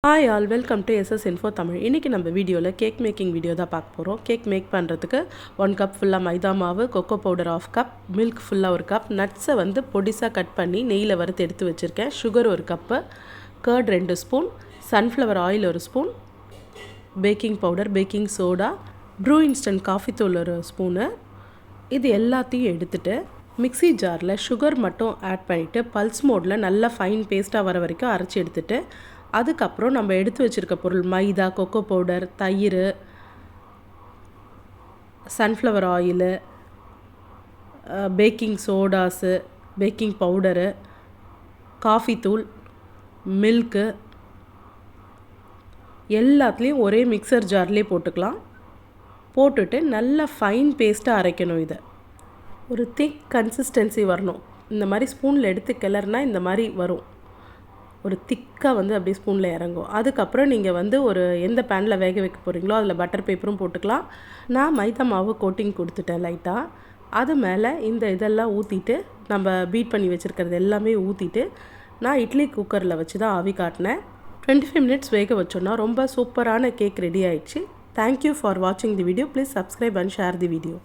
Hi all, welcome to SS info Tamil. இன்றைக்கி நம்ம வீடியோவில் கேக் மேக்கிங் வீடியோ தான் பார்க்க போகிறோம். கேக் மேக் பண்ணுறதுக்கு 1 கப் ஃபுல்லாக மைதா மாவு, கொக்கோ பவுடர் 1/2 கப், மில்க் ஃபுல்லாக 1 கப், நட்ஸை பொடிசாக கட் பண்ணி நெய்யில் வறுத்து எடுத்து வச்சுருக்கேன், sugar 1 cup, curd 2 spoon, sunflower oil 1 spoon, baking powder, baking soda, Bru instant coffee தூள் 1 ஸ்பூனு. இது எல்லாத்தையும் எடுத்துகிட்டு மிக்ஸி ஜாரில் சுகர் மட்டும் ஆட் பண்ணிவிட்டு பல்ஸ் மோடில் நல்லா ஃபைன் பேஸ்ட்டாக வர வரைக்கும் அரைச்சி எடுத்துகிட்டு அதுக்கப்புறம் நம்ம எடுத்து வச்சுருக்க பொருள் மைதா, கொக்கோ பவுடர், தயிர், sunflower oil, baking sodas, baking powder, coffee தூள், மில்க்கு எல்லாத்துலேயும் ஒரே மிக்சர் ஜார்லேயே போட்டுக்கலாம். போட்டுட்டு நல்லா ஃபைன் பேஸ்ட்டாக அரைக்கணும். இதை ஒரு திக் கன்சிஸ்டன்சி வரணும். இந்த மாதிரி ஸ்பூனில் எடுத்து கிளறுனா இந்த மாதிரி வரும். ஒரு திக்காக அப்படியே ஸ்பூனில் இறங்கும். அதுக்கப்புறம் நீங்கள் ஒரு எந்த பேனில் வேக வைக்க போகிறீங்களோ அதில் பட்டர் பேப்பரும் போட்டுக்கலாம். நான் மைதா மாவு கோட்டிங் கொடுத்துட்டேன் லைட்டாக. அது மேலே இதெல்லாம் ஊற்றிட்டு நம்ம பீட் பண்ணி வச்சுருக்கிறது எல்லாமே ஊற்றிட்டு நான் இட்லி குக்கரில் வச்சு தான் ஆவி காட்டினேன். 25 மினிட்ஸ் வேக வச்சோன்னா ரொம்ப சூப்பரான கேக் ரெடி ஆயிடுச்சு. தேங்க்யூ ஃபார் வாட்சிங் the video. Please subscribe and share the video.